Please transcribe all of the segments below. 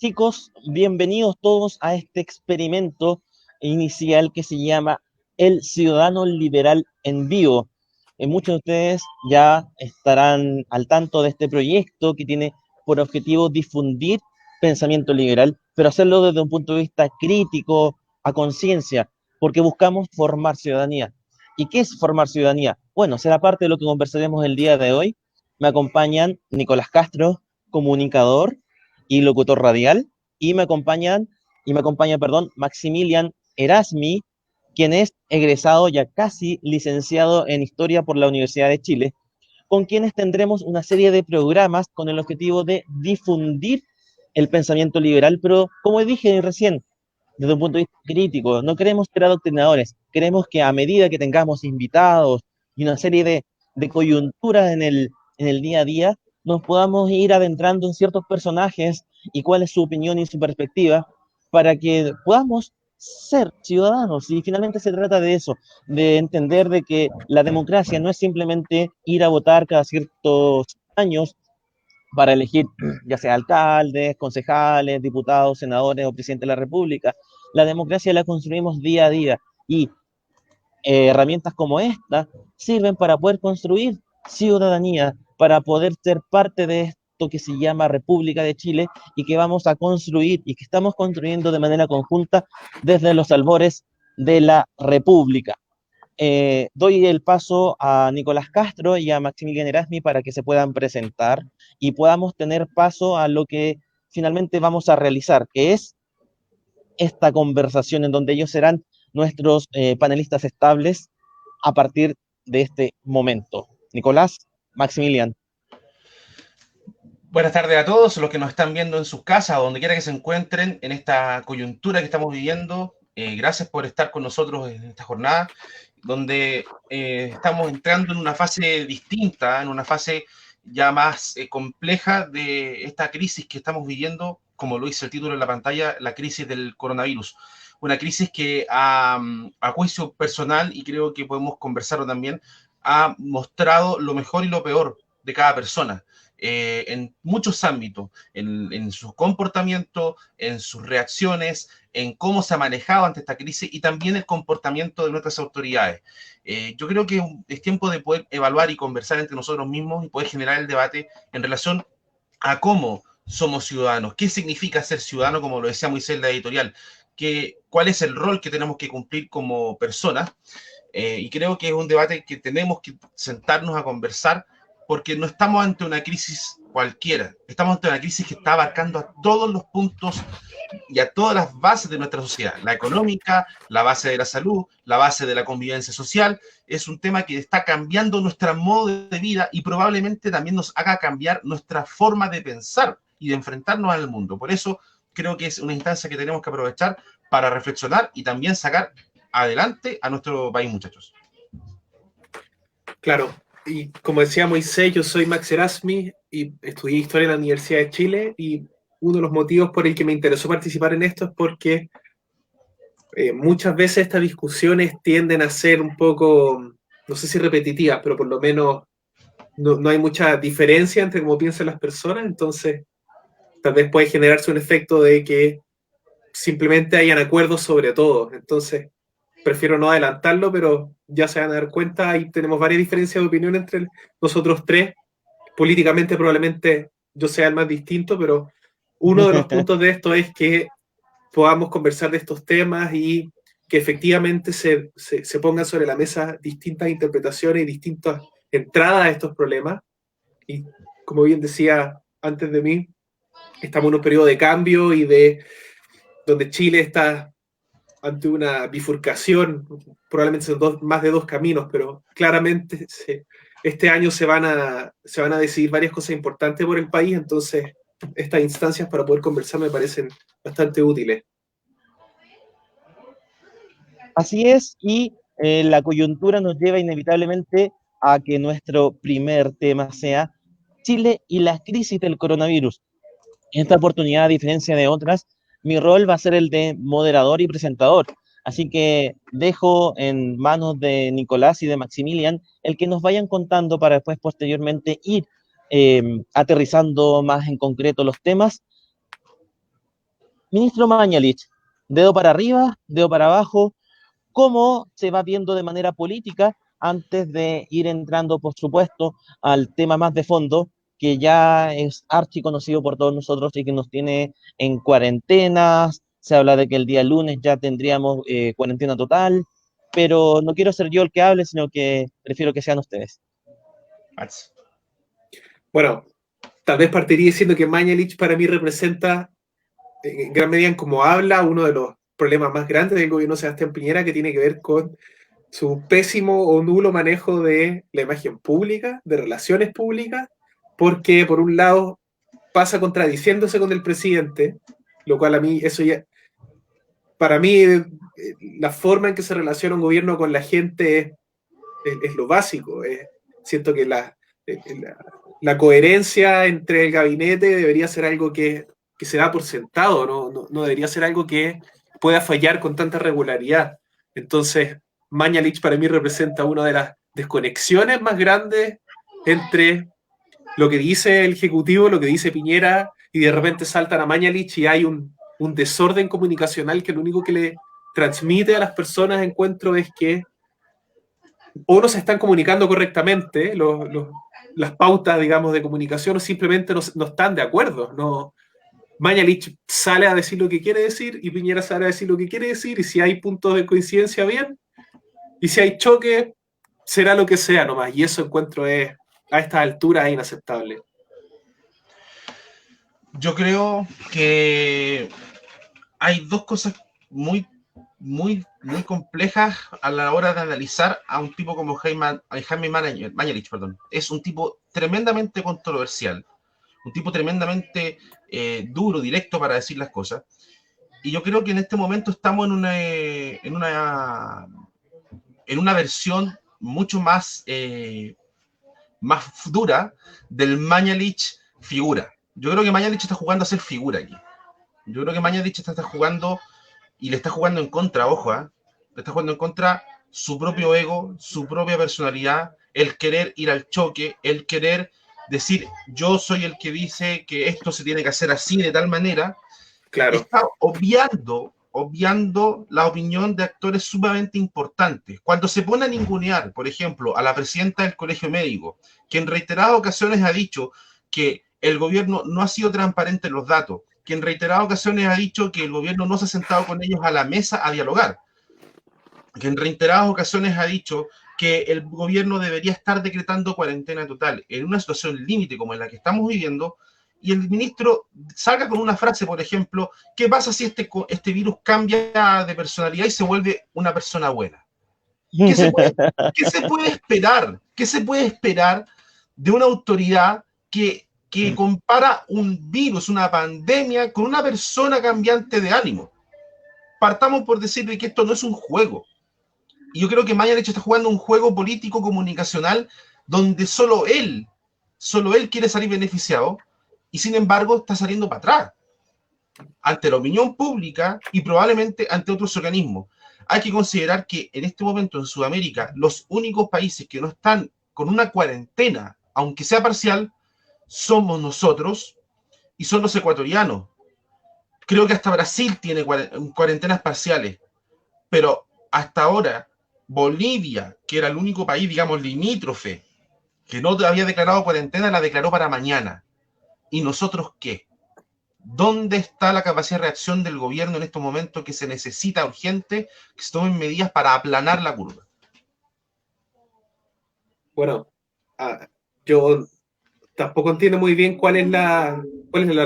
Chicos, bienvenidos todos a este experimento inicial que se llama El Ciudadano Liberal en Vivo. Muchos de ustedes ya estarán al tanto de este proyecto que tiene por objetivo difundir pensamiento liberal, pero hacerlo desde un punto de vista crítico, a conciencia, porque buscamos formar ciudadanía. ¿Y qué es formar ciudadanía? Bueno, será parte de lo que conversaremos el día de hoy. Me acompañan Nicolás Castro, comunicador y locutor radial, y me acompaña, perdón, Maximilian Erasmi, quien es egresado ya casi licenciado en Historia por la Universidad de Chile, con quienes tendremos una serie de programas con el objetivo de difundir el pensamiento liberal, pero como dije recién, desde un punto de vista crítico, no queremos ser adoctrinadores, queremos que a medida que tengamos invitados y una serie de coyunturas en el día a día, nos podamos ir adentrando en ciertos personajes y cuál es su opinión y su perspectiva para que podamos ser ciudadanos. Y finalmente se trata de eso, de entender de que la democracia no es simplemente ir a votar cada ciertos años para elegir ya sea alcaldes, concejales, diputados, senadores o presidente de la República. La democracia la construimos día a día y herramientas como esta sirven para poder construir ciudadanía, para poder ser parte de esto que se llama República de Chile y que vamos a construir y que estamos construyendo de manera conjunta desde los albores de la República. Doy el paso a Nicolás Castro y a Maximiliano Erasmi para que se puedan presentar y podamos tener paso a lo que finalmente vamos a realizar, que es esta conversación en donde ellos serán nuestros panelistas estables a partir de este momento. Nicolás, Maximilian. Buenas tardes a todos los que nos están viendo en sus casas, donde quiera que se encuentren en esta coyuntura que estamos viviendo. Gracias por estar con nosotros en esta jornada, donde estamos entrando en una fase distinta, en una fase ya más compleja de esta crisis que estamos viviendo, como lo dice el título en la pantalla, la crisis del coronavirus. Una crisis que a juicio personal, y creo que podemos conversarlo también, ha mostrado lo mejor y lo peor de cada persona. En muchos ámbitos, en su comportamiento, en sus reacciones, en cómo se ha manejado ante esta crisis y también el comportamiento de nuestras autoridades. Yo creo que es tiempo de poder evaluar y conversar entre nosotros mismos y poder generar el debate en relación a cómo somos ciudadanos, qué significa ser ciudadano, como lo decía Moisés en la editorial, cuál es el rol que tenemos que cumplir como personas. Y creo que es un debate que tenemos que sentarnos a conversar porque no estamos ante una crisis cualquiera, estamos ante una crisis que está abarcando a todos los puntos y a todas las bases de nuestra sociedad, la económica, la base de la salud, la base de la convivencia social. Es un tema que está cambiando nuestro modo de vida y probablemente también nos haga cambiar nuestra forma de pensar y de enfrentarnos al mundo. Por eso creo que es una instancia que tenemos que aprovechar para reflexionar y también sacar adelante a nuestro país, muchachos. Claro, y como decía Moisés, yo soy Max Erasmi y estudié Historia en la Universidad de Chile, y uno de los motivos por el que me interesó participar en esto es porque muchas veces estas discusiones tienden a ser un poco, no sé si repetitivas, pero por lo menos no hay mucha diferencia entre cómo piensan las personas. Entonces tal vez puede generarse un efecto de que simplemente hayan acuerdos sobre todo. Entonces prefiero no adelantarlo, pero ya se van a dar cuenta, ahí tenemos varias diferencias de opinión entre nosotros tres. Políticamente probablemente yo sea el más distinto, pero uno de los puntos de esto es que podamos conversar de estos temas y que efectivamente se pongan sobre la mesa distintas interpretaciones y distintas entradas a estos problemas. Y como bien decía antes de mí, estamos en un periodo de cambio y de donde Chile está ante una bifurcación, probablemente son más de dos caminos, pero claramente este año se van a decidir varias cosas importantes por el país. Entonces estas instancias para poder conversar me parecen bastante útiles. Así es, y la coyuntura nos lleva inevitablemente a que nuestro primer tema sea Chile y la crisis del coronavirus. En esta oportunidad, a diferencia de otras, mi rol va a ser el de moderador y presentador. Así que dejo en manos de Nicolás y de Maximilian el que nos vayan contando para después posteriormente ir aterrizando más en concreto los temas. Ministro Mañalich, dedo para arriba, dedo para abajo, ¿cómo se va viendo de manera política antes de ir entrando, por supuesto, al tema más de fondo, que ya es archiconocido por todos nosotros y que nos tiene en cuarentenas? Se habla de que el día lunes ya tendríamos cuarentena total, pero no quiero ser yo el que hable, sino que prefiero que sean ustedes. Max. Bueno, tal vez partiría diciendo que Mañalich para mí representa, en gran medida en cómo habla, uno de los problemas más grandes del gobierno de Sebastián Piñera, que tiene que ver con su pésimo o nulo manejo de la imagen pública, de relaciones públicas, porque por un lado pasa contradiciéndose con el presidente, lo cual a mí eso ya, para mí la forma en que se relaciona un gobierno con la gente es lo básico. Siento que la coherencia entre el gabinete debería ser algo que se da por sentado, no debería ser algo que pueda fallar con tanta regularidad. Entonces, Mañalich para mí representa una de las desconexiones más grandes entre lo que dice el Ejecutivo, lo que dice Piñera, y de repente saltan a Mañalich y hay un desorden comunicacional que lo único que le transmite a las personas, encuentro, es que o no se están comunicando correctamente las pautas, digamos, de comunicación, o simplemente no están de acuerdo. Mañalich sale a decir lo que quiere decir y Piñera sale a decir lo que quiere decir, y si hay puntos de coincidencia, bien, y si hay choque, será lo que sea nomás, y eso encuentro es, a estas alturas, es inaceptable. Yo creo que hay dos cosas muy complejas a la hora de analizar a un tipo como Jaime Mañalich. Es un tipo tremendamente controversial, un tipo tremendamente duro, directo para decir las cosas. Y yo creo que en este momento estamos en una versión mucho más dura del Mañalich figura. Yo creo que Mañalich está jugando a ser figura aquí. Yo creo que Mañalich está jugando, y le está jugando en contra, ojo, le está jugando en contra su propio ego, su propia personalidad, el querer ir al choque, el querer decir, yo soy el que dice que esto se tiene que hacer así, de tal manera. Claro. Está obviando la opinión de actores sumamente importantes. Cuando se pone a ningunear, por ejemplo, a la presidenta del Colegio Médico, que en reiteradas ocasiones ha dicho que el gobierno no ha sido transparente en los datos, que en reiteradas ocasiones ha dicho que el gobierno no se ha sentado con ellos a la mesa a dialogar, que en reiteradas ocasiones ha dicho que el gobierno debería estar decretando cuarentena total en una situación límite como en la que estamos viviendo, y el ministro salga con una frase, por ejemplo, ¿qué pasa si este virus cambia de personalidad y se vuelve una persona buena? ¿Qué se puede esperar? ¿Qué se puede esperar de una autoridad que compara un virus, una pandemia, con una persona cambiante de ánimo? Partamos por decirle que esto no es un juego. Y yo creo que Mañalich está jugando un juego político comunicacional donde solo él quiere salir beneficiado, y sin embargo está saliendo para atrás ante la opinión pública y probablemente ante otros organismos. Hay que considerar que en este momento en Sudamérica los únicos países que no están con una cuarentena, aunque sea parcial, somos nosotros y son los ecuatorianos. Creo que hasta Brasil tiene cuarentenas parciales, pero hasta ahora Bolivia, que era el único país, digamos, limítrofe, que no había declarado cuarentena, la declaró para mañana. ¿Y nosotros qué? ¿Dónde está la capacidad de reacción del gobierno en estos momentos que se necesita urgente que se tomen medidas para aplanar la curva? Bueno, yo tampoco entiendo muy bien cuál es la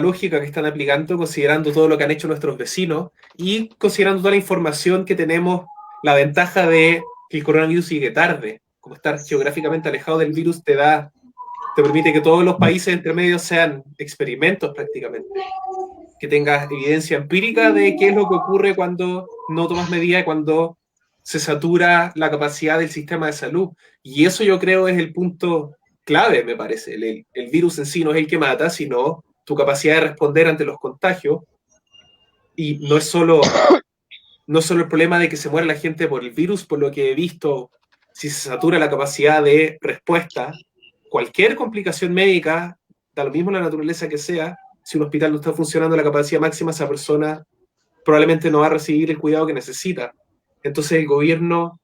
lógica que están aplicando, considerando todo lo que han hecho nuestros vecinos y considerando toda la información que tenemos, la ventaja de que el coronavirus llegue tarde. Como estar geográficamente alejado del virus te permite que todos los países entre medios sean experimentos prácticamente, que tengas evidencia empírica de qué es lo que ocurre cuando no tomas medidas, cuando se satura la capacidad del sistema de salud. Y eso yo creo es el punto clave, me parece. El virus en sí no es el que mata, sino tu capacidad de responder ante los contagios. Y no es solo el problema de que se muera la gente por el virus, por lo que he visto, si se satura la capacidad de respuesta, cualquier complicación médica, da lo mismo la naturaleza que sea, si un hospital no está funcionando a la capacidad máxima, esa persona probablemente no va a recibir el cuidado que necesita. Entonces el gobierno,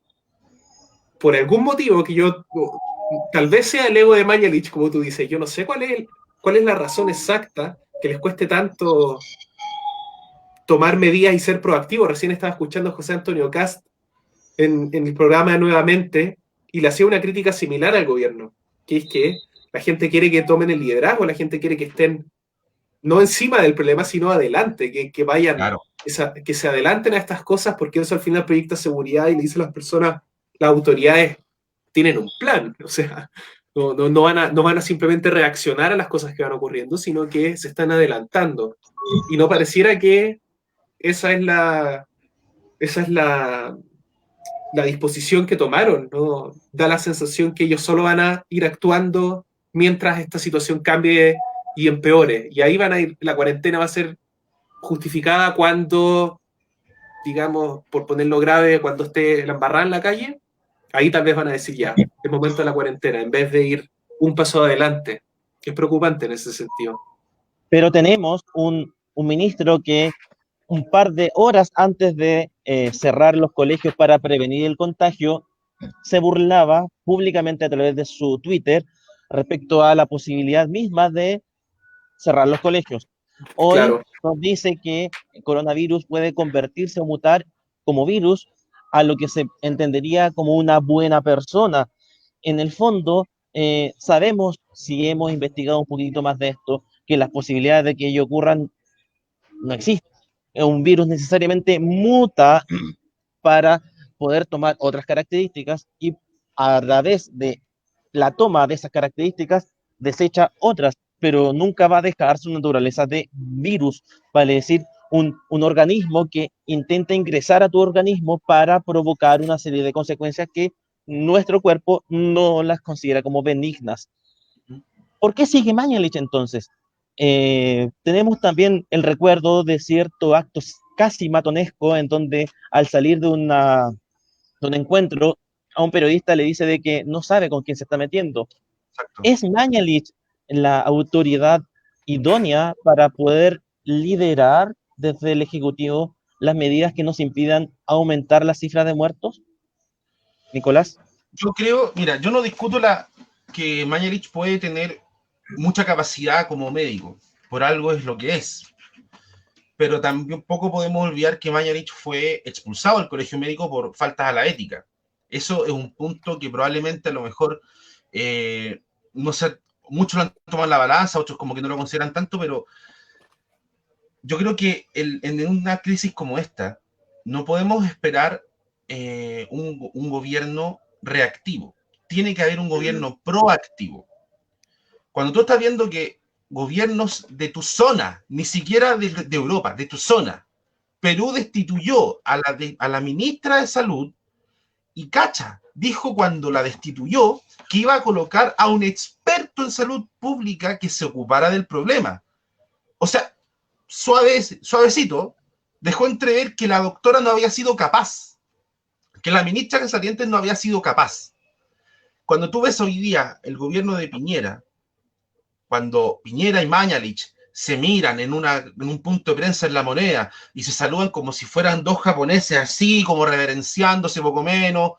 por algún motivo que yo, tal vez sea el ego de Mañalich, como tú dices, yo no sé cuál es la razón exacta que les cueste tanto tomar medidas y ser proactivos. Recién estaba escuchando a José Antonio Cast en el programa Nuevamente y le hacía una crítica similar al gobierno, que es que la gente quiere que tomen el liderazgo, la gente quiere que estén no encima del problema, sino adelante, que vayan, Claro. que se adelanten a estas cosas, porque eso al final proyecta seguridad y le dice a las personas, las autoridades tienen un plan, o sea, no van a simplemente reaccionar a las cosas que van ocurriendo, sino que se están adelantando. Y no pareciera que esa es la disposición que tomaron, ¿no? Da la sensación que ellos solo van a ir actuando mientras esta situación cambie y empeore. Y ahí van a ir, la cuarentena va a ser justificada cuando, digamos, por ponerlo grave, cuando esté la embarrada en la calle, ahí tal vez van a decir ya, es momento de la cuarentena, en vez de ir un paso adelante. Es preocupante en ese sentido. Pero tenemos un ministro que un par de horas antes de cerrar los colegios para prevenir el contagio, se burlaba públicamente a través de su Twitter respecto a la posibilidad misma de cerrar los colegios. Hoy Claro. nos dice que el coronavirus puede convertirse o mutar como virus a lo que se entendería como una buena persona. En el fondo, sabemos, si hemos investigado un poquito más de esto, que las posibilidades de que ello ocurran no existen. Un virus necesariamente muta para poder tomar otras características y a través de la toma de esas características desecha otras, pero nunca va a dejar su naturaleza de virus, vale decir, un organismo que intenta ingresar a tu organismo para provocar una serie de consecuencias que nuestro cuerpo no las considera como benignas. ¿Por qué sigue Mañalich entonces? Tenemos también el recuerdo de cierto acto casi matonesco en donde al salir de un encuentro a un periodista le dice de que no sabe con quién se está metiendo. Exacto. ¿Es Mañalich la autoridad idónea para poder liderar desde el Ejecutivo las medidas que nos impidan aumentar la cifra de muertos? Nicolás. Yo creo, mira, yo no discuto que Mañalich puede tener mucha capacidad como médico, por algo es lo que es. Pero también poco podemos olvidar que Mañalich fue expulsado del colegio médico por faltas a la ética. Eso es un punto que probablemente a lo mejor, no sé, muchos lo han tomado en la balanza, otros como que no lo consideran tanto, pero yo creo que en una crisis como esta no podemos esperar un gobierno reactivo. Tiene que haber un gobierno proactivo. Cuando tú estás viendo que gobiernos de tu zona, ni siquiera de Europa, de tu zona, Perú destituyó a la ministra de Salud y cacha, dijo cuando la destituyó que iba a colocar a un experto en salud pública que se ocupara del problema. O sea, suavecito, dejó entrever que la doctora no había sido capaz, que la ministra saliente no había sido capaz. Cuando tú ves hoy día el gobierno de Piñera, cuando Piñera y Mañalich se miran en un punto de prensa en La Moneda y se saludan como si fueran dos japoneses así, como reverenciándose poco menos,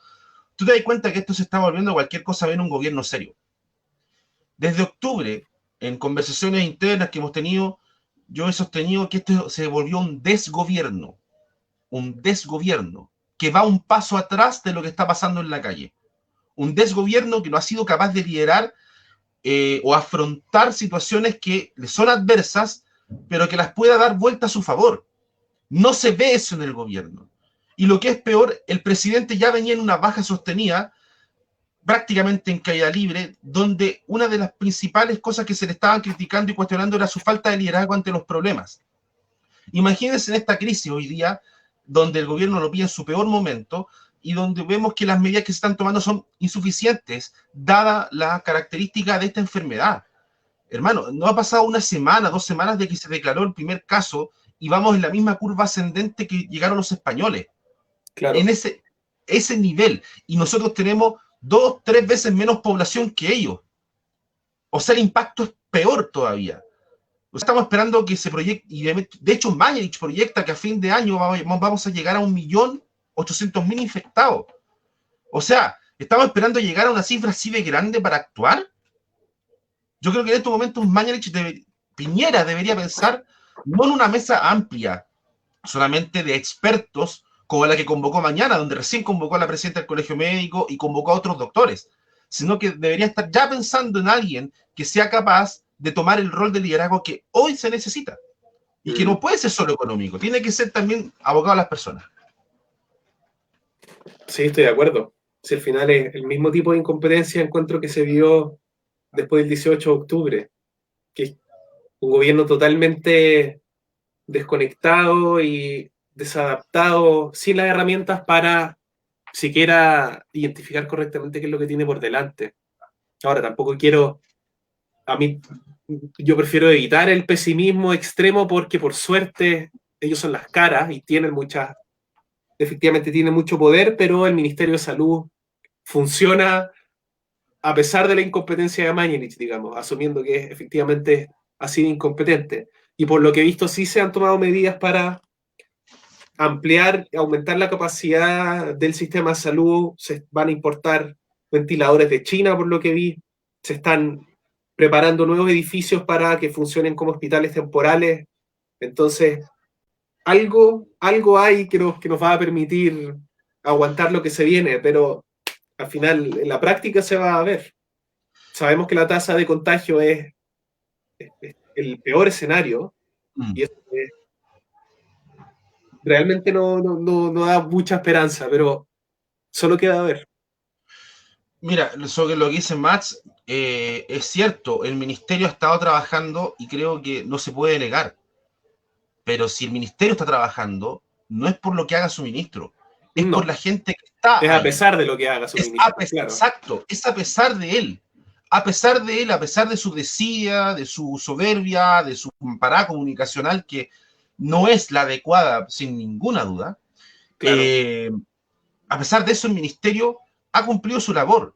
tú te das cuenta que esto se está volviendo cualquier cosa menos un gobierno serio. Desde octubre, en conversaciones internas que hemos tenido, yo he sostenido que esto se volvió un desgobierno que va un paso atrás de lo que está pasando en la calle. Un desgobierno que no ha sido capaz de liderar o afrontar situaciones que le son adversas, pero que las pueda dar vuelta a su favor. No se ve eso en el gobierno. Y lo que es peor, el presidente ya venía en una baja sostenida, prácticamente en caída libre, donde una de las principales cosas que se le estaban criticando y cuestionando era su falta de liderazgo ante los problemas. Imagínense en esta crisis hoy día, donde el gobierno lo pilla en su peor momento, y donde vemos que las medidas que se están tomando son insuficientes, dada la característica de esta enfermedad. Hermano, no ha pasado una semana, 2 semanas de que se declaró el primer caso y vamos en la misma curva ascendente que llegaron los españoles. Claro. En ese nivel. Y nosotros tenemos 2, 3 veces menos población que ellos. O sea, el impacto es peor todavía. Estamos esperando que se proyecte, y de hecho Mañalich proyecta que a fin de año vamos a llegar a 1.800.000 infectados. O sea, ¿estamos esperando llegar a una cifra así de grande para actuar? Yo creo que en estos momentos Piñera debería pensar no en una mesa amplia, solamente de expertos, como la que convocó mañana, donde recién convocó a la presidenta del Colegio Médico y convocó a otros doctores, sino que debería estar ya pensando en alguien que sea capaz de tomar el rol de liderazgo que hoy se necesita y que no puede ser solo económico, tiene que ser también abocado a las personas. Sí, estoy de acuerdo. Si al final es el mismo tipo de incompetencia encuentro que se vio después del 18 de octubre, que es un gobierno totalmente desconectado y desadaptado, sin las herramientas para siquiera identificar correctamente qué es lo que tiene por delante. Ahora, tampoco yo prefiero evitar el pesimismo extremo porque por suerte ellos son las caras y efectivamente tienen mucho poder, pero el Ministerio de Salud funciona a pesar de la incompetencia de Mañalich, digamos, asumiendo que efectivamente ha sido incompetente. Y por lo que he visto, sí se han tomado medidas para ampliar, aumentar la capacidad del sistema de salud, se van a importar ventiladores de China, por lo que vi, se están preparando nuevos edificios para que funcionen como hospitales temporales. Entonces, algo hay que nos va a permitir aguantar lo que se viene, pero al final en la práctica se va a ver. Sabemos que la tasa de contagio es el peor escenario y eso realmente no da mucha esperanza, pero solo queda ver. Mira, sobre lo que dice Max, es cierto, el ministerio ha estado trabajando y creo que no se puede negar. Pero si el ministerio está trabajando, no es por lo que haga su ministro, es por la gente que está ahí. Es a pesar de lo que haga su ministro. Claro. Exacto, es a pesar de él. A pesar de él, a pesar de su desidia, de su soberbia, de su parada comunicacional, que no es la adecuada, sin ninguna duda. Claro. A pesar de eso, el ministerio ha cumplido su labor.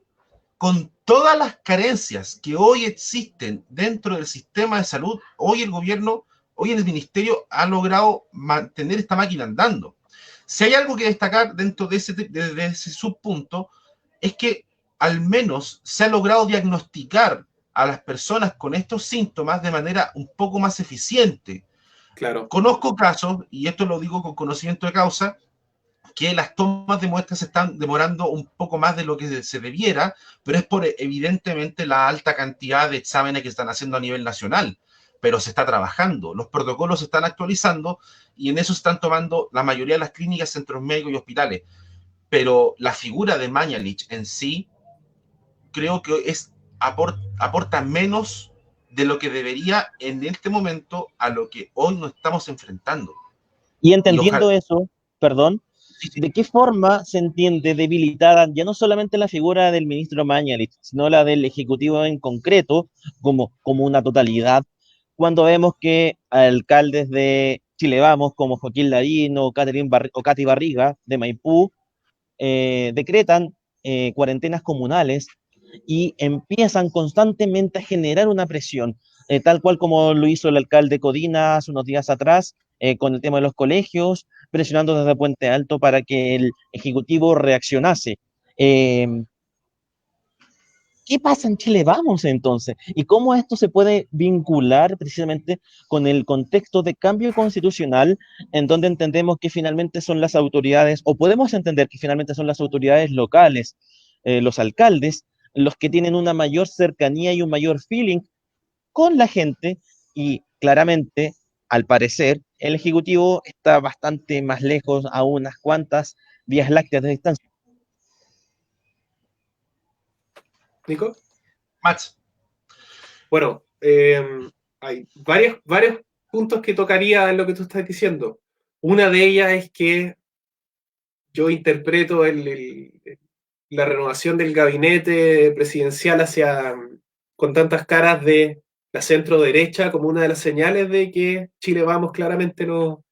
Con todas las carencias que hoy existen dentro del sistema de salud, hoy el ministerio ha logrado mantener esta máquina andando. Si hay algo que destacar dentro de ese subpunto, es que al menos se ha logrado diagnosticar a las personas con estos síntomas de manera un poco más eficiente. Claro. Conozco casos, y esto lo digo con conocimiento de causa, que las tomas de muestras se están demorando un poco más de lo que se debiera, pero es por evidentemente la alta cantidad de exámenes que están haciendo a nivel nacional, pero se está trabajando, los protocolos se están actualizando y en eso se están tomando la mayoría de las clínicas, centros médicos y hospitales, pero la figura de Mañalich en sí creo que aporta menos de lo que debería en este momento a lo que hoy nos estamos enfrentando. Y entendiendo eso, perdón, ¿de qué forma se entiende debilitada ya no solamente la figura del ministro Mañalich, sino la del Ejecutivo en concreto, como una totalidad, cuando vemos que alcaldes de Chile Vamos, como Joaquín Lavín o Katy Barriga, de Maipú, decretan cuarentenas comunales y empiezan constantemente a generar una presión, tal cual como lo hizo el alcalde Codina hace unos días atrás, con el tema de los colegios, presionando desde Puente Alto para que el Ejecutivo reaccionase. ¿Qué pasa en Chile Vamos entonces? ¿Y cómo esto se puede vincular precisamente con el contexto de cambio constitucional en donde entendemos que finalmente son las autoridades, o podemos entender que finalmente son las autoridades locales, los alcaldes, los que tienen una mayor cercanía y un mayor feeling con la gente y claramente, al parecer, el Ejecutivo está bastante más lejos a unas cuantas vías lácteas de distancia? ¿Nico? Max. Bueno, hay varios puntos que tocaría en lo que tú estás diciendo. Una de ellas es que yo interpreto la renovación del gabinete presidencial con tantas caras de la centro derecha como una de las señales de que Chile Vamos claramente no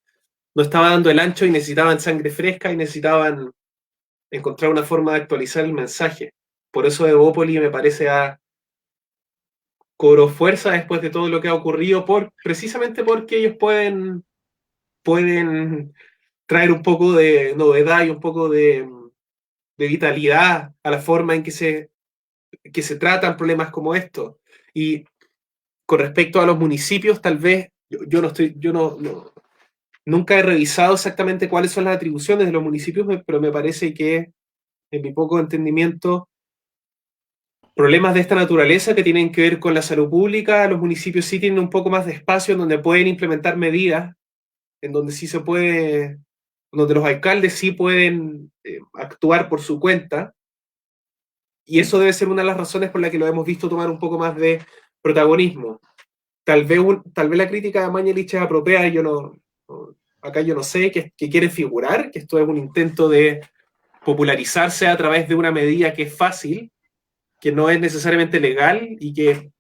estaba dando el ancho y necesitaban sangre fresca y necesitaban encontrar una forma de actualizar el mensaje. Por eso Evópoli me parece cobró fuerza después de todo lo que ha ocurrido, precisamente porque ellos pueden traer un poco de novedad y un poco de vitalidad a la forma en que se tratan problemas como estos. Y con respecto a los municipios, tal vez nunca he revisado exactamente cuáles son las atribuciones de los municipios, pero me parece que, en mi poco entendimiento, problemas de esta naturaleza que tienen que ver con la salud pública, los municipios sí tienen un poco más de espacio en donde pueden implementar medidas, en donde sí se puede, donde los alcaldes sí pueden actuar por su cuenta, y eso debe ser una de las razones por las que lo hemos visto tomar un poco más de protagonismo. Tal vez la crítica de Mañalich es apropiada, acá yo no sé, que quiere figurar, que esto es un intento de popularizarse a través de una medida que es fácil, que no es necesariamente legal y que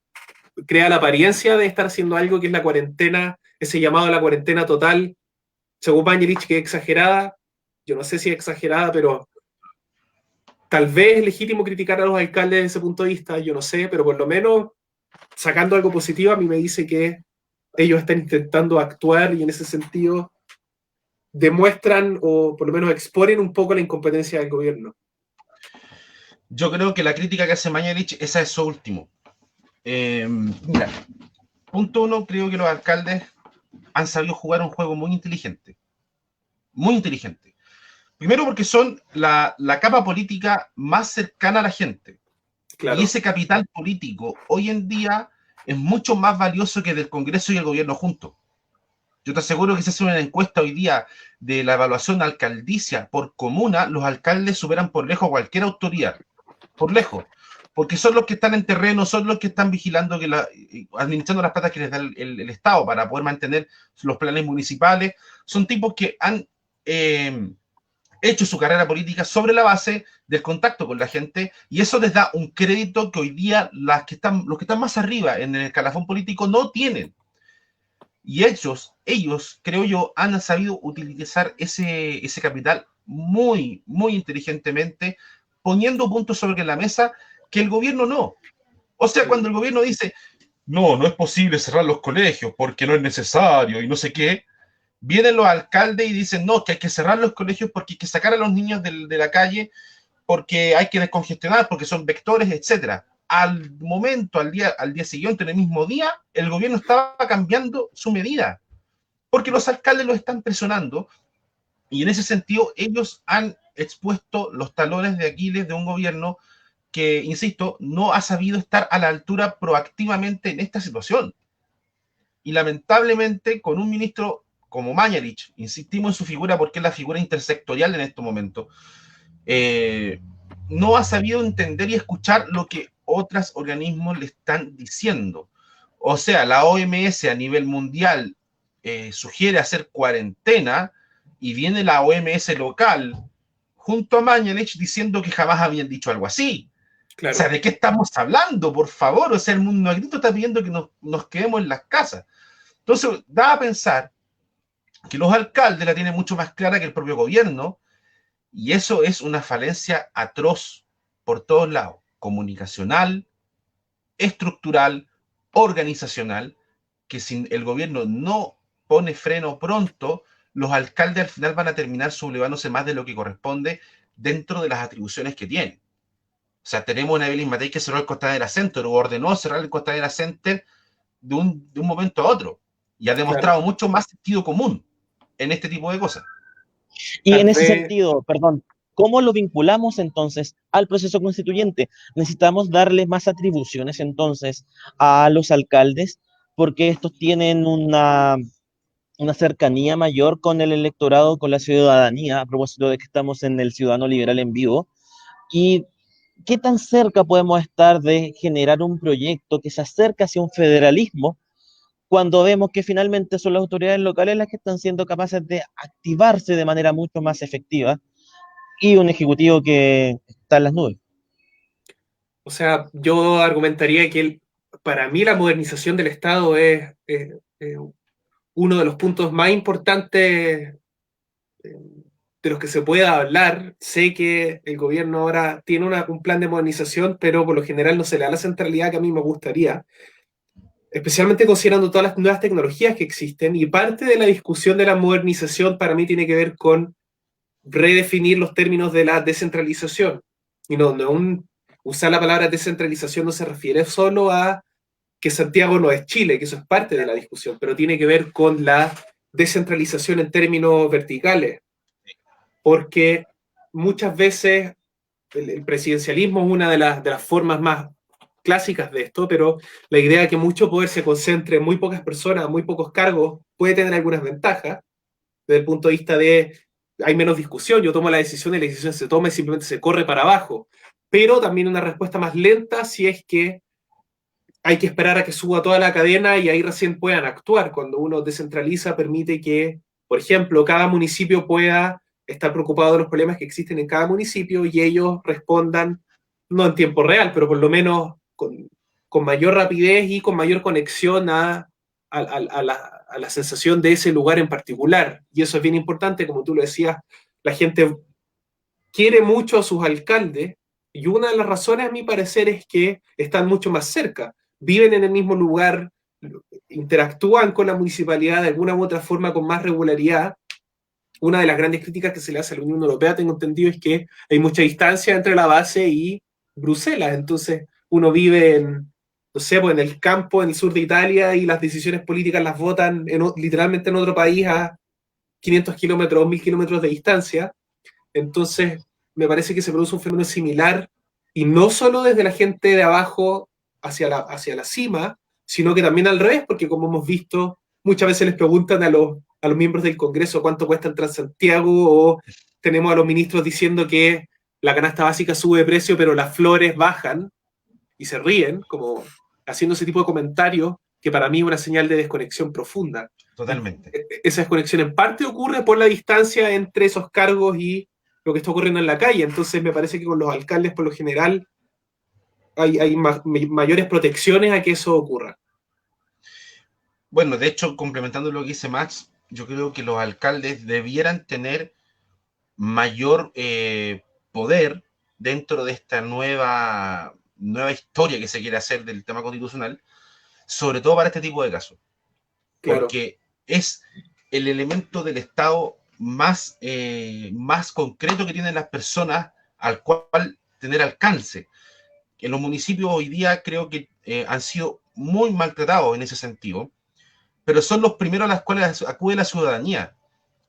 crea la apariencia de estar haciendo algo que es la cuarentena, ese llamado a la cuarentena total, según Mañalich, que es exagerada. Yo no sé si es exagerada, pero tal vez es legítimo criticar a los alcaldes desde ese punto de vista, yo no sé, pero por lo menos sacando algo positivo, a mí me dice que ellos están intentando actuar y en ese sentido demuestran o por lo menos exponen un poco la incompetencia del gobierno. Yo creo que la crítica que hace Mañalich, esa es su último. Mira, punto uno, creo que los alcaldes han sabido jugar un juego muy inteligente. Muy inteligente. Primero porque son la capa política más cercana a la gente. Claro. Y ese capital político hoy en día es mucho más valioso que del Congreso y el gobierno juntos. Yo te aseguro que si se hace una encuesta hoy día de la evaluación alcaldicia por comuna, los alcaldes superan por lejos cualquier autoridad. Por lejos. Porque son los que están en terreno, son los que están vigilando, administrando las platas que les da el Estado para poder mantener los planes municipales. Son tipos que han hecho su carrera política sobre la base del contacto con la gente, y eso les da un crédito que hoy día los que están más arriba en el escalafón político no tienen. Y ellos, creo yo, han sabido utilizar ese capital muy, muy inteligentemente, poniendo puntos sobre la mesa que el gobierno no. O sea, cuando el gobierno dice, no es posible cerrar los colegios porque no es necesario y no sé qué, vienen los alcaldes y dicen, no, que hay que cerrar los colegios porque hay que sacar a los niños de la calle, porque hay que descongestionar, porque son vectores, etcétera. Al momento, al día siguiente, en el mismo día, el gobierno estaba cambiando su medida, porque los alcaldes los están presionando, y en ese sentido ellos han expuesto los talones de Aquiles de un gobierno que, insisto, no ha sabido estar a la altura proactivamente en esta situación. Y lamentablemente, con un ministro como Mañalich, insistimos en su figura porque es la figura intersectorial en este momento, no ha sabido entender y escuchar lo que otros organismos le están diciendo. O sea, la OMS a nivel mundial sugiere hacer cuarentena y viene la OMS local junto a Mañalich diciendo que jamás habían dicho algo así. Claro. O sea, ¿de qué estamos hablando? Por favor, o sea, el mundo a grito está pidiendo que nos quedemos en las casas. Entonces, da a pensar que los alcaldes la tienen mucho más clara que el propio gobierno, y eso es una falencia atroz por todos lados, comunicacional, estructural, organizacional, que si el gobierno no pone freno pronto, los alcaldes al final van a terminar sublevándose más de lo que corresponde dentro de las atribuciones que tienen. O sea, tenemos una Evelyn Matei que cerró el Costanera Center, o ordenó cerrar el Costanera Center de un momento a otro, y ha demostrado mucho más sentido común en este tipo de cosas. Y en ese sentido, perdón, ¿cómo lo vinculamos entonces al proceso constituyente? Necesitamos darle más atribuciones entonces a los alcaldes, porque estos tienen una cercanía mayor con el electorado, con la ciudadanía, a propósito de que estamos en el Ciudadano Liberal en Vivo. ¿Y qué tan cerca podemos estar de generar un proyecto que se acerque hacia un federalismo, cuando vemos que finalmente son las autoridades locales las que están siendo capaces de activarse de manera mucho más efectiva, y un ejecutivo que está en las nubes? O sea, yo argumentaría que para mí la modernización del Estado es uno de los puntos más importantes de los que se pueda hablar. Sé que el gobierno ahora tiene un plan de modernización, pero por lo general no se le da la centralidad que a mí me gustaría. especialmente considerando todas las nuevas tecnologías que existen, y parte de la discusión de la modernización para mí tiene que ver con redefinir los términos de la descentralización. Y usar la palabra descentralización no se refiere solo a que Santiago no es Chile, que eso es parte de la discusión, pero tiene que ver con la descentralización en términos verticales, porque muchas veces el presidencialismo es una de las formas más clásicas de esto, pero la idea de que mucho poder se concentre en muy pocas personas, muy pocos cargos, puede tener algunas ventajas, desde el punto de vista de hay menos discusión, yo tomo la decisión y la decisión se toma y simplemente se corre para abajo, pero también una respuesta más lenta si es que hay que esperar a que suba toda la cadena y ahí recién puedan actuar. Cuando uno descentraliza, permite que, por ejemplo, cada municipio pueda estar preocupado de los problemas que existen en cada municipio y ellos respondan, no en tiempo real, pero por lo menos con mayor rapidez y con mayor conexión a la sensación de ese lugar en particular. Y eso es bien importante, como tú lo decías, la gente quiere mucho a sus alcaldes y una de las razones, a mi parecer, es que están mucho más cerca, viven en el mismo lugar, interactúan con la municipalidad de alguna u otra forma con más regularidad. Una de las grandes críticas que se le hace a la Unión Europea, tengo entendido, es que hay mucha distancia entre la base y Bruselas. Entonces, uno vive no sé, pues en el campo, en el sur de Italia, y las decisiones políticas las votan literalmente en otro país a 500 kilómetros, 1000 kilómetros de distancia. Entonces, me parece que se produce un fenómeno similar, y no solo desde la gente de abajo hacia la cima, sino que también al revés, porque como hemos visto, muchas veces les preguntan a los miembros del Congreso cuánto cuesta el Transantiago, o tenemos a los ministros diciendo que la canasta básica sube de precio, pero las flores bajan, y se ríen, como haciendo ese tipo de comentarios, que para mí es una señal de desconexión profunda. Totalmente. Esa desconexión en parte ocurre por la distancia entre esos cargos y lo que está ocurriendo en la calle. Entonces me parece que con los alcaldes, por lo general, hay mayores protecciones a que eso ocurra. Bueno, de hecho, complementando lo que dice Max, yo creo que los alcaldes debieran tener mayor poder dentro de esta nueva historia que se quiere hacer del tema constitucional, sobre todo para este tipo de casos. Claro. Porque es el elemento del Estado más concreto que tienen las personas al cual tener alcance. En los municipios hoy día creo que han sido muy maltratados en ese sentido, pero son los primeros a los cuales acude la ciudadanía.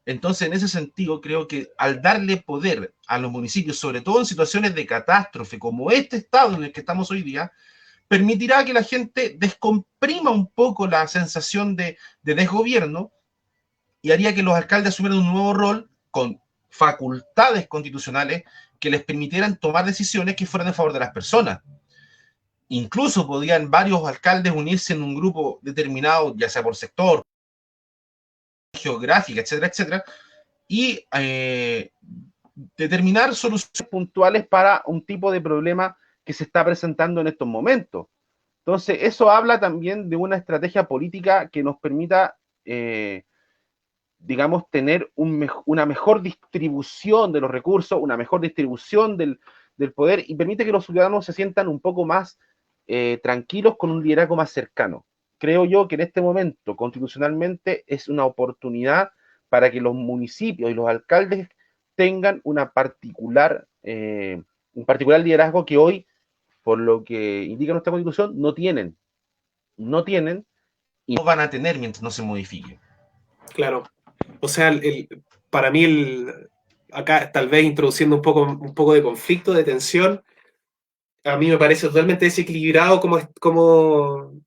Entonces, en ese sentido, creo que al darle poder a los municipios, sobre todo en situaciones de catástrofe, como este estado en el que estamos hoy día, permitirá que la gente descomprima un poco la sensación de desgobierno y haría que los alcaldes asumieran un nuevo rol con facultades constitucionales que les permitieran tomar decisiones que fueran en favor de las personas. Incluso podrían varios alcaldes unirse en un grupo determinado, ya sea por sector, geográfica, etcétera, etcétera, y determinar soluciones puntuales para un tipo de problema que se está presentando en estos momentos. Entonces, eso habla también de una estrategia política que nos permita, digamos, tener una mejor distribución de los recursos, una mejor distribución del poder, y permite que los ciudadanos se sientan un poco más tranquilos con un liderazgo más cercano. Creo yo que en este momento, constitucionalmente, es una oportunidad para que los municipios y los alcaldes tengan un particular liderazgo que hoy, por lo que indica nuestra Constitución, no tienen y no van a tener mientras no se modifique. Claro. O sea, para mí, acá tal vez introduciendo un poco de conflicto, de tensión, a mí me parece totalmente desequilibrado como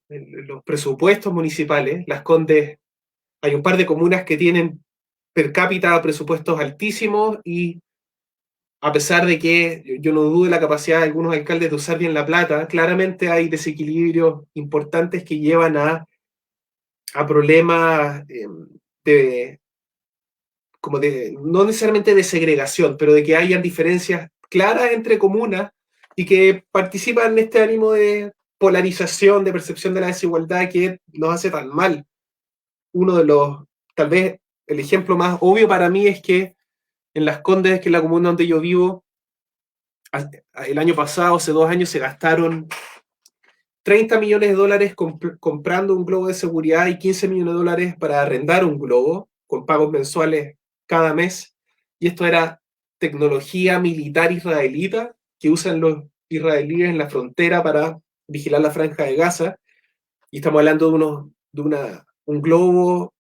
los presupuestos municipales. Las Condes, hay un par de comunas que tienen per cápita presupuestos altísimos, y a pesar de que yo no dudo de la capacidad de algunos alcaldes de usar bien la plata, claramente hay desequilibrios importantes que llevan a problemas no necesariamente de segregación, pero de que hayan diferencias claras entre comunas y que participan en este ánimo de polarización, de percepción de la desigualdad que nos hace tan mal. Tal vez el ejemplo más obvio para mí es que en Las Condes, que es la comuna donde yo vivo, el año pasado, hace 2 años, se gastaron 30 millones de dólares comprando un globo de seguridad y 15 millones de dólares para arrendar un globo con pagos mensuales cada mes. Y esto era tecnología militar israelita que usan los israelíes en la frontera para vigilar la franja de Gaza. Y estamos hablando de un globo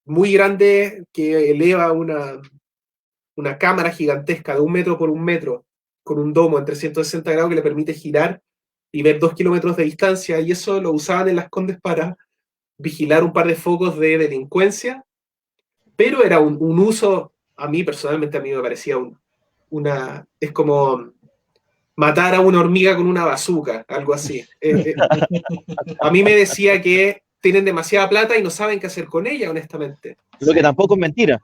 muy grande que eleva una cámara gigantesca de 1 metro por 1 metro, con un domo en 360 grados que le permite girar y ver 2 kilómetros de distancia, y eso lo usaban en Las Condes para vigilar un par de focos de delincuencia, pero era un uso, a mí personalmente, a mí me parecía es como matar a una hormiga con una bazuca, algo así. A mí me decía que tienen demasiada plata y no saben qué hacer con ella, honestamente. Lo que tampoco es mentira.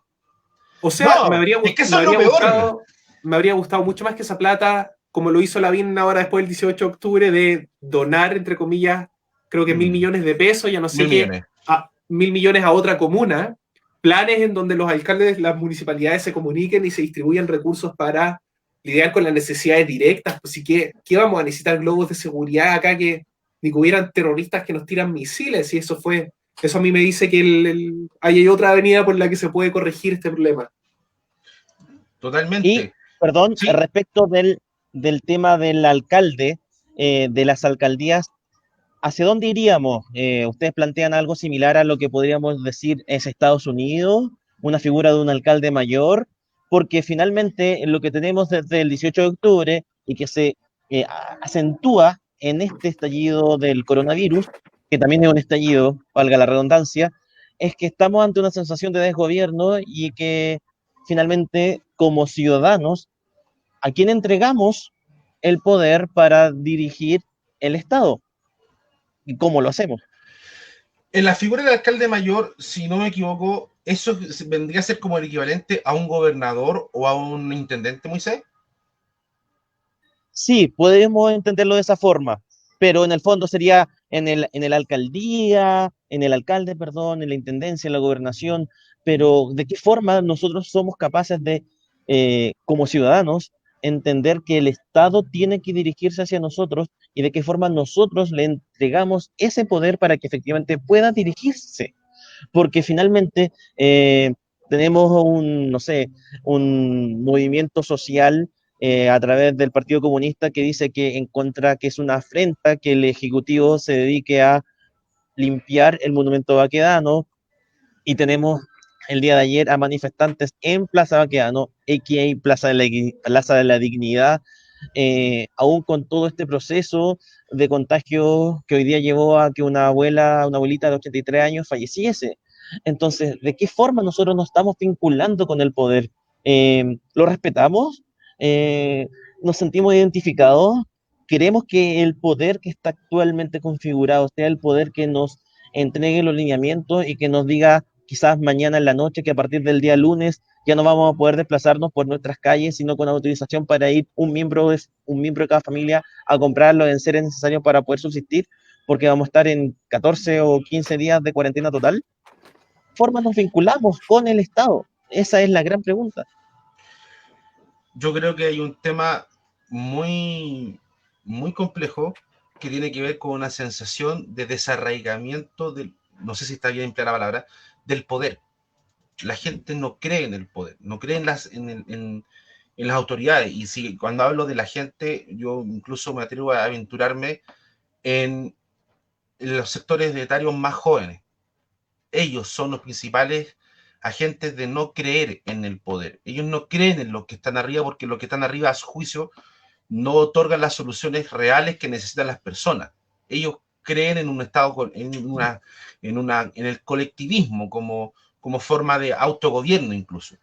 O sea, No, es que eso es lo peor. Me habría gustado mucho más que esa plata, como lo hizo Lavín ahora después del 18 de octubre, de donar, entre comillas, creo que 1.000 millones de pesos, ya no sé qué, a 1.000 millones a otra comuna, planes en donde los alcaldes, las municipalidades se comuniquen y se distribuyan recursos para lidiar con las necesidades directas. Así que, ¿qué vamos a necesitar globos de seguridad acá ni que hubieran terroristas que nos tiran misiles? Y eso a mí me dice que hay otra avenida por la que se puede corregir este problema. Totalmente. Y, perdón, ¿Sí? respecto del tema del alcalde, de las alcaldías, ¿hacia dónde iríamos? ¿Ustedes plantean algo similar a lo que podríamos decir es Estados Unidos, una figura de un alcalde mayor? Porque finalmente lo que tenemos desde el 18 de octubre y que se acentúa en este estallido del coronavirus, que también es un estallido, valga la redundancia, es que estamos ante una sensación de desgobierno y que finalmente como ciudadanos, ¿a quién entregamos el poder para dirigir el Estado? ¿Y cómo lo hacemos? En la figura del alcalde mayor, si no me equivoco, eso vendría a ser como el equivalente a un gobernador o a un intendente, Moisés. Sí, podemos entenderlo de esa forma, pero en el fondo sería en el alcaldía, en el alcalde, perdón, en la intendencia, en la gobernación, pero ¿de qué forma nosotros somos capaces de, como ciudadanos, entender que el Estado tiene que dirigirse hacia nosotros y de qué forma nosotros le entregamos ese poder para que efectivamente pueda dirigirse? Porque finalmente tenemos un, no sé, un movimiento social a través del Partido Comunista que dice que encuentra que es una afrenta que el Ejecutivo se dedique a limpiar el monumento Baquedano, y tenemos el día de ayer a manifestantes en Plaza Baquedano, a.k.a. Plaza de la Dignidad, aún con todo este proceso de contagio que hoy día llevó a que una abuelita de 83 años falleciese. Entonces, ¿de qué forma nosotros nos estamos vinculando con el poder? ¿Lo respetamos? ¿Nos sentimos identificados? ¿Queremos que el poder que está actualmente configurado sea el poder que nos entregue los lineamientos y que nos diga quizás mañana en la noche que a partir del día lunes ya no vamos a poder desplazarnos por nuestras calles, sino con autorización para ir un miembro de cada familia a comprarlo en ser necesario para poder subsistir, porque vamos a estar en 14 o 15 días de cuarentena total? ¿Formas nos vinculamos con el Estado? Esa es la gran pregunta. Yo creo que hay un tema muy, muy complejo que tiene que ver con una sensación de desarraigamiento no sé si está bien emplear la palabra, del poder. La gente no cree en el poder, no cree en las autoridades. Y si cuando hablo de la gente, yo incluso me atrevo a aventurarme en los sectores etarios más jóvenes. Ellos son los principales agentes de no creer en el poder. Ellos no creen en los que están arriba porque los que están arriba, a su juicio, no otorgan las soluciones reales que necesitan las personas. Ellos creen en un estado, en el colectivismo como forma de autogobierno incluso.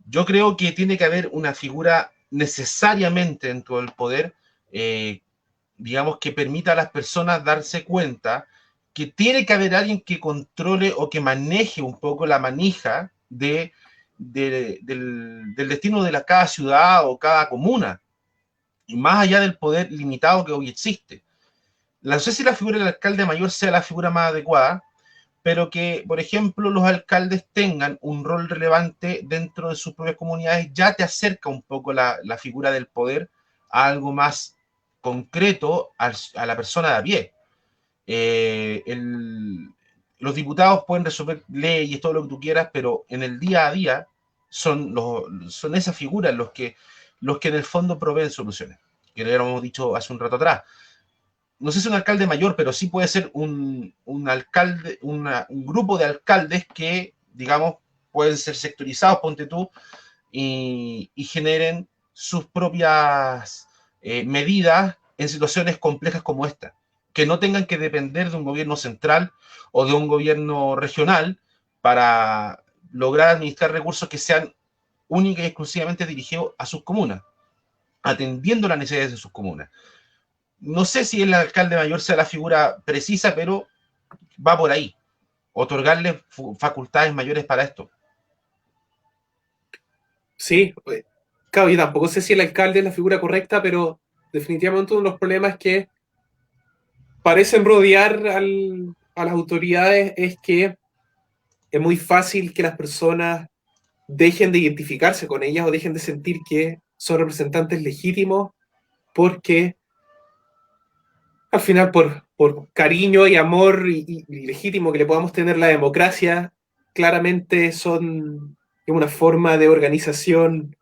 Yo creo que tiene que haber una figura necesariamente dentro del poder, digamos, que permita a las personas darse cuenta que tiene que haber alguien que controle o que maneje un poco la manija del destino de cada ciudad o cada comuna, y más allá del poder limitado que hoy existe. No sé si la figura del alcalde mayor sea la figura más adecuada, pero que, por ejemplo, los alcaldes tengan un rol relevante dentro de sus propias comunidades, ya te acerca un poco la figura del poder a algo más concreto a la persona de a pie. Los diputados pueden resolver leyes, todo lo que tú quieras, pero en el día a día son esas figuras los que en el fondo proveen soluciones, que lo hemos dicho hace un rato atrás. No sé si un alcalde mayor, pero sí puede ser un alcalde, un grupo de alcaldes que, digamos, pueden ser sectorizados, ponte tú, y generen sus propias medidas en situaciones complejas como esta, que no tengan que depender de un gobierno central o de un gobierno regional para lograr administrar recursos que sean única y exclusivamente dirigidos a sus comunas, atendiendo las necesidades de sus comunas. No sé si el alcalde mayor sea la figura precisa, pero va por ahí. Otorgarle facultades mayores para esto. Sí, claro, yo tampoco sé si el alcalde es la figura correcta, pero definitivamente uno de los problemas que parecen rodear a las autoridades es que es muy fácil que las personas dejen de identificarse con ellas o dejen de sentir que son representantes legítimos, porque al final por cariño y amor y legítimo que le podamos tener la democracia, claramente son una forma de organización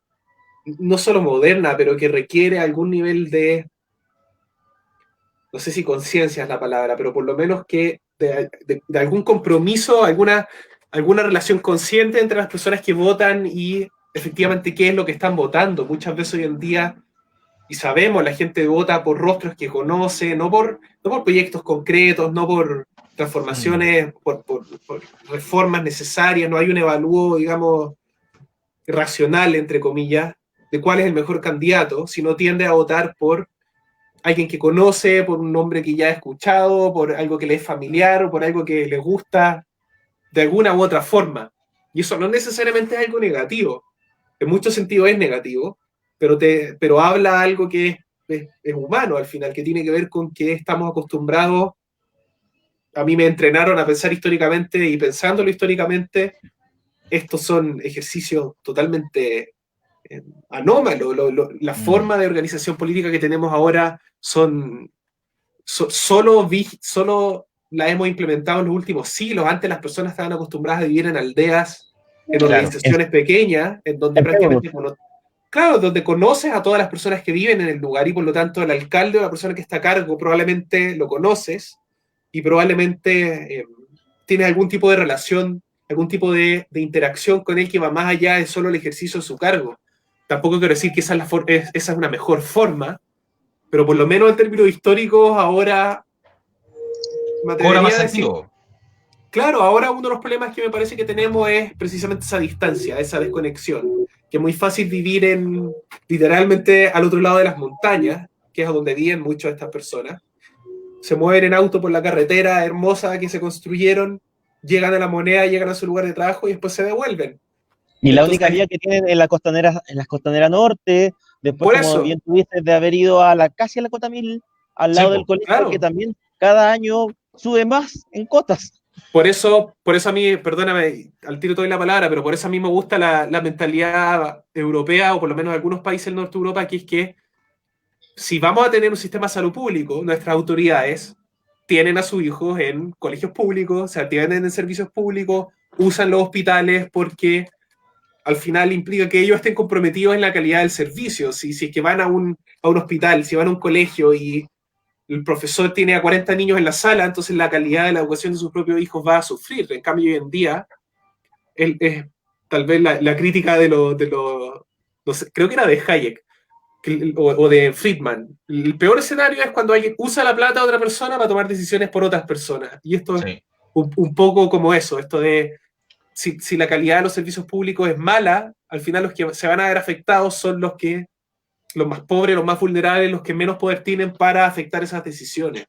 no solo moderna, pero que requiere algún nivel de, no sé si conciencia es la palabra, pero por lo menos que de algún compromiso, alguna relación consciente entre las personas que votan y efectivamente qué es lo que están votando. Muchas veces hoy en día, y sabemos, la gente vota por rostros que conoce, no por proyectos concretos, no por transformaciones, por reformas necesarias, no hay un evalúo, digamos, racional, entre comillas, de cuál es el mejor candidato, sino tiende a votar por alguien que conoce, por un nombre que ya ha escuchado, por algo que le es familiar o por algo que le gusta de alguna u otra forma. Y eso no necesariamente es algo negativo. En muchos sentidos es negativo, pero habla algo que es humano al final, que tiene que ver con que estamos acostumbrados. A mí me entrenaron a pensar históricamente, y pensándolo históricamente, estos son ejercicios totalmente anómalos. La forma de organización política que tenemos ahora solo la hemos implementado en los últimos siglos. Antes las personas estaban acostumbradas a vivir en aldeas, en organizaciones pequeñas, en donde prácticamente, donde conoces a todas las personas que viven en el lugar, y por lo tanto el alcalde o la persona que está a cargo probablemente lo conoces y probablemente tienes algún tipo de relación, algún tipo de interacción con él que va más allá de solo el ejercicio de su cargo. Tampoco quiero decir que esa es una mejor forma, pero por lo menos en términos históricos ahora me atrevería más a decir, sentido. Claro, ahora uno de los problemas que me parece que tenemos es precisamente esa distancia, esa desconexión, que es muy fácil vivir literalmente al otro lado de las montañas, que es a donde viven muchas de estas personas. Se mueven en auto por la carretera hermosa que se construyeron, llegan a La Moneda, llegan a su lugar de trabajo y después se devuelven. Y la única vía que tienen en la costanera norte, después, como bien tuviste, de haber ido casi a la Cota 1000, al lado del colegio, claro, que también cada año sube más en cotas. Por eso a mí, perdóname, al tiro te doy la palabra, pero por eso a mí me gusta la mentalidad europea, o por lo menos algunos países del norte de Europa, que es que si vamos a tener un sistema de salud público, nuestras autoridades tienen a sus hijos en colegios públicos, se atienden en servicios públicos, usan los hospitales, porque al final implica que ellos estén comprometidos en la calidad del servicio. Si es que van a un hospital, si van a un colegio y el profesor tiene a 40 niños en la sala, entonces la calidad de la educación de sus propios hijos va a sufrir. En cambio, hoy en día, es tal vez la crítica de no sé, creo que era de Hayek o de Friedman. El peor escenario es cuando alguien usa la plata de otra persona para tomar decisiones por otras personas. Y esto es un poco como eso, esto de si la calidad de los servicios públicos es mala, al final los que se van a ver afectados son los más pobres, los más vulnerables, los que menos poder tienen para afectar esas decisiones.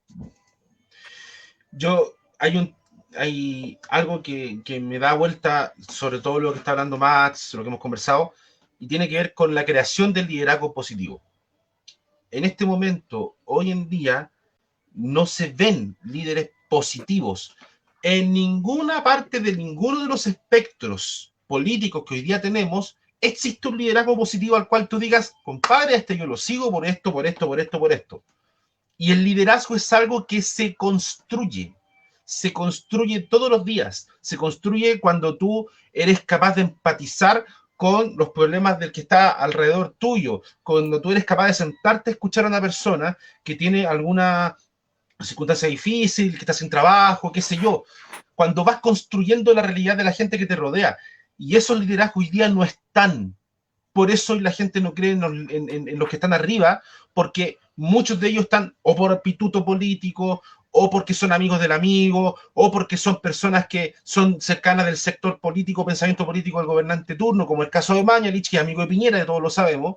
Hay algo que me da vuelta sobre todo lo que está hablando Max, lo que hemos conversado, y tiene que ver con la creación del liderazgo positivo. En este momento, hoy en día, no se ven líderes positivos en ninguna parte de ninguno de los espectros políticos que hoy día tenemos. Existe un liderazgo positivo al cual tú digas, compadre, yo lo sigo por esto, por esto, por esto, por esto. Y el liderazgo es algo que se construye todos los días, se construye cuando tú eres capaz de empatizar con los problemas del que está alrededor tuyo, cuando tú eres capaz de sentarte a escuchar a una persona que tiene alguna circunstancia difícil, que está sin trabajo, qué sé yo, cuando vas construyendo la realidad de la gente que te rodea. Y esos liderazgos hoy día no están. Por eso hoy la gente no cree en los que están arriba, porque muchos de ellos están o por pituto político, o porque son amigos del amigo, o porque son personas que son cercanas del sector político, pensamiento político del gobernante turno, como el caso de Mañalich, que es amigo de Piñera, de todos lo sabemos,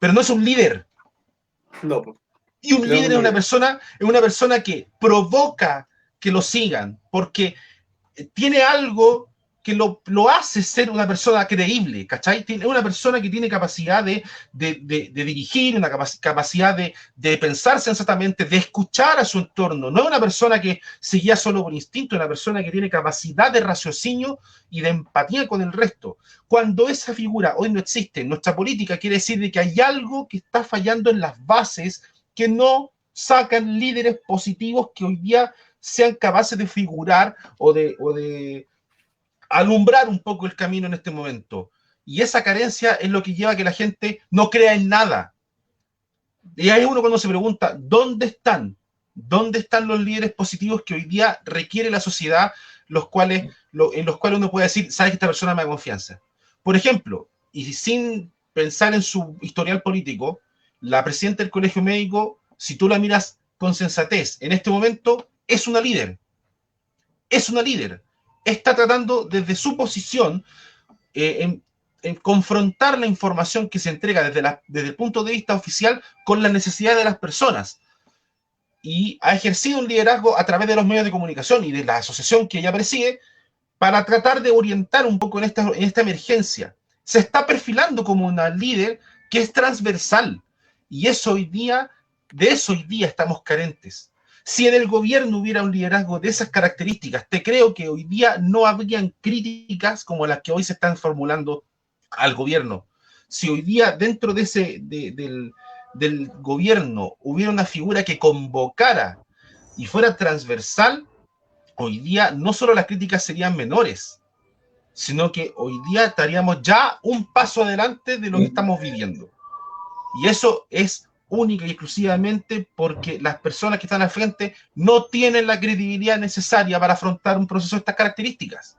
pero no es un líder. No. Y un líder es una persona que provoca que lo sigan, porque tiene algo que lo hace ser una persona creíble, ¿cachai? Es una persona que tiene capacidad de dirigir, una capacidad de pensar sensatamente, de escuchar a su entorno. No es una persona que se guía solo por instinto, es una persona que tiene capacidad de raciocinio y de empatía con el resto. Cuando esa figura hoy no existe en nuestra política, quiere decir de que hay algo que está fallando en las bases, que no sacan líderes positivos que hoy día sean capaces de figurar o de alumbrar un poco el camino en este momento. Y esa carencia es lo que lleva a que la gente no crea en nada. Y ahí uno cuando se pregunta, ¿dónde están? ¿Dónde están los líderes positivos que hoy día requiere la sociedad, en los cuales uno puede decir, sabes que esta persona me da confianza? Por ejemplo, y sin pensar en su historial político, la presidenta del Colegio Médico, si tú la miras con sensatez, en este momento es una líder. Es una líder. Está tratando desde su posición en confrontar la información que se entrega desde el punto de vista oficial con las necesidades de las personas. Y ha ejercido un liderazgo a través de los medios de comunicación y de la asociación que ella preside para tratar de orientar un poco en esta emergencia. Se está perfilando como una líder que es transversal. Y de eso hoy día estamos carentes. Si en el gobierno hubiera un liderazgo de esas características, te creo que hoy día no habrían críticas como las que hoy se están formulando al gobierno. Si hoy día dentro del gobierno hubiera una figura que convocara y fuera transversal, hoy día no solo las críticas serían menores, sino que hoy día estaríamos ya un paso adelante de lo que estamos viviendo. Y eso es única y exclusivamente porque las personas que están al frente no tienen la credibilidad necesaria para afrontar un proceso de estas características.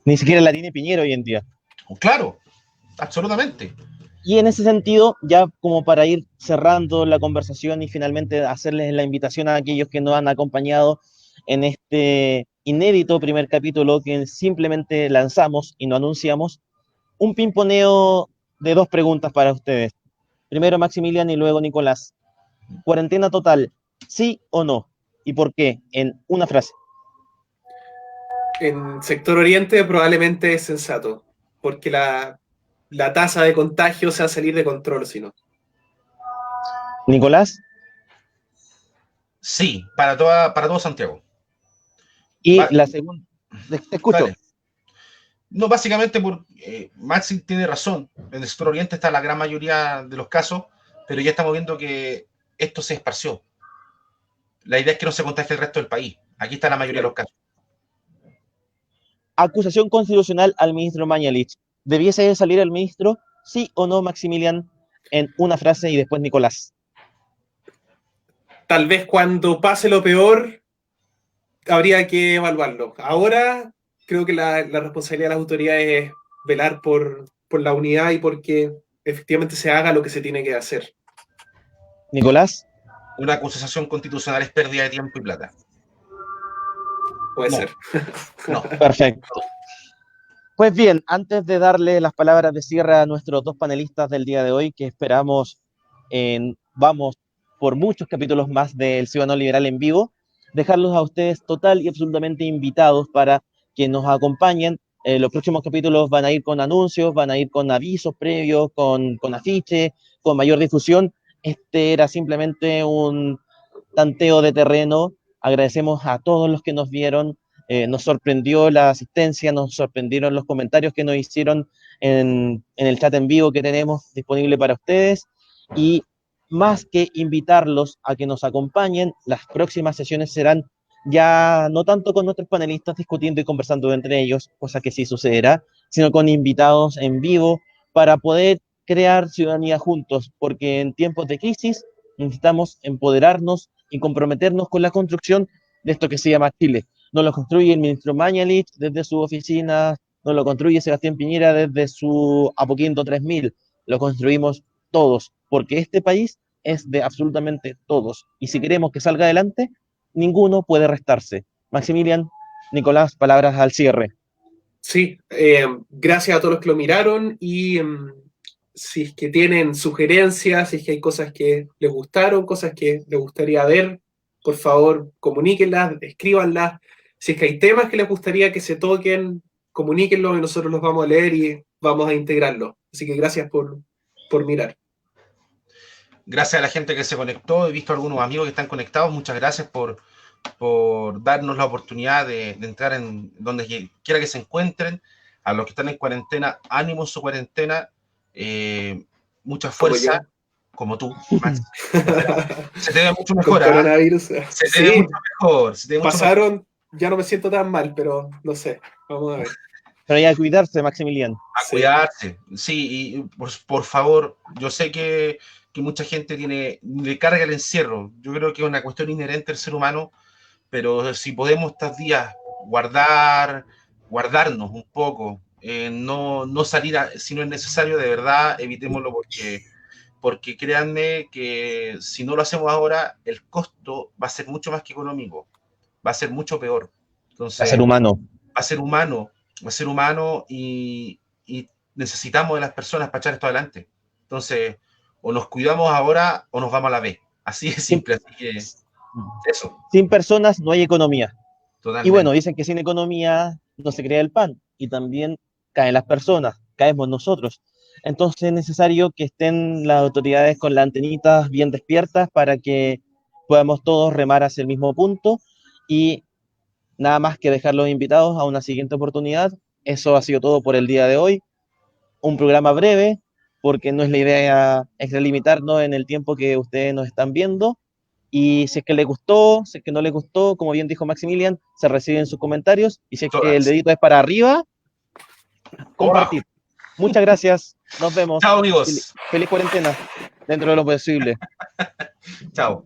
Ni siquiera la tiene Piñera hoy en día. Claro, absolutamente. Y en ese sentido, ya como para ir cerrando la conversación y finalmente hacerles la invitación a aquellos que nos han acompañado en este inédito primer capítulo que simplemente lanzamos y no anunciamos, un pimponeo de 2 preguntas para ustedes. Primero Maximilian y luego Nicolás. ¿Cuarentena total, sí o no? ¿Y por qué? En una frase. En sector oriente probablemente es sensato, porque la tasa de contagio se va a salir de control, si no. Nicolás. Sí, para todo Santiago. Y la segunda, te escucho. Dale. No, básicamente Maxi tiene razón. En el sector oriente está la gran mayoría de los casos, pero ya estamos viendo que esto se esparció. La idea es que no se contagie el resto del país. Aquí está la mayoría de los casos. Acusación constitucional al ministro Mañalich. ¿Debiese salir el ministro? ¿Sí o no, Maximilian? En una frase y después Nicolás. Tal vez cuando pase lo peor habría que evaluarlo. Ahora creo que la responsabilidad de las autoridades es velar por la unidad y porque efectivamente se haga lo que se tiene que hacer. Nicolás. Una acusación constitucional es pérdida de tiempo y plata. Puede ser. No. Perfecto. Pues bien, antes de darle las palabras de cierre a nuestros 2 panelistas del día de hoy, que esperamos vamos por muchos capítulos más del Ciudadano Liberal en vivo, dejarlos a ustedes total y absolutamente invitados para que nos acompañen. Los próximos capítulos van a ir con anuncios, van a ir con avisos previos, con afiches, con mayor difusión. Este era simplemente un tanteo de terreno. Agradecemos a todos los que nos vieron. Nos sorprendió la asistencia, nos sorprendieron los comentarios que nos hicieron en el chat en vivo que tenemos disponible para ustedes. Y más que invitarlos a que nos acompañen, las próximas sesiones serán ya no tanto con nuestros panelistas discutiendo y conversando entre ellos, cosa que sí sucederá, sino con invitados en vivo para poder crear ciudadanía juntos, porque en tiempos de crisis necesitamos empoderarnos y comprometernos con la construcción de esto que se llama Chile. No lo construye el ministro Mañalich desde su oficina, no lo construye Sebastián Piñera desde su Apoquindo 3000, lo construimos todos, porque este país es de absolutamente todos. Y si queremos que salga adelante, ninguno puede restarse. Maximilian, Nicolás, palabras al cierre. Sí, gracias a todos los que lo miraron y si es que tienen sugerencias, si es que hay cosas que les gustaron, cosas que les gustaría ver, por favor, comuníquenlas, escríbanlas. Si es que hay temas que les gustaría que se toquen, comuníquenlos y nosotros los vamos a leer y vamos a integrarlos. Así que gracias por mirar. Gracias a la gente que se conectó. He visto algunos amigos que están conectados. Muchas gracias por darnos la oportunidad de entrar en donde quiera que se encuentren. A los que están en cuarentena, ánimo en su cuarentena. Mucha fuerza, como tú, Max. Se te ve mucho mejor. Con coronavirus. Se te ve mucho mejor. Pasaron, ya no me siento tan mal, pero no sé. Vamos a ver. Pero hay que cuidarse, Maximilian. A cuidarse, sí, y por favor, yo sé que mucha gente le carga el encierro. Yo creo que es una cuestión inherente al ser humano, pero si podemos estos días guardarnos un poco, no salir si no es necesario, de verdad, evitémoslo porque créanme que si no lo hacemos ahora, el costo va a ser mucho más que económico, va a ser mucho peor. Entonces, va a ser humano. Va a ser humano y necesitamos de las personas para echar esto adelante. Entonces, o nos cuidamos ahora o nos vamos a la B. Así de simple. Así que eso. Sin personas no hay economía. Totalmente. Y bueno, dicen que sin economía no se crea el pan. Y también caen las personas, caemos nosotros. Entonces es necesario que estén las autoridades con las antenitas bien despiertas para que podamos todos remar hacia el mismo punto. Y nada más que dejar los invitados a una siguiente oportunidad. Eso ha sido todo por el día de hoy. Un programa breve, porque no es la idea extralimitarnos en el tiempo que ustedes nos están viendo. Y si es que les gustó, si es que no les gustó, como bien dijo Maximilian, se reciben sus comentarios. Y si es que el dedito es para arriba, compartir. Muchas gracias. Nos vemos. Chao, amigos. Feliz cuarentena, dentro de lo posible. Chao.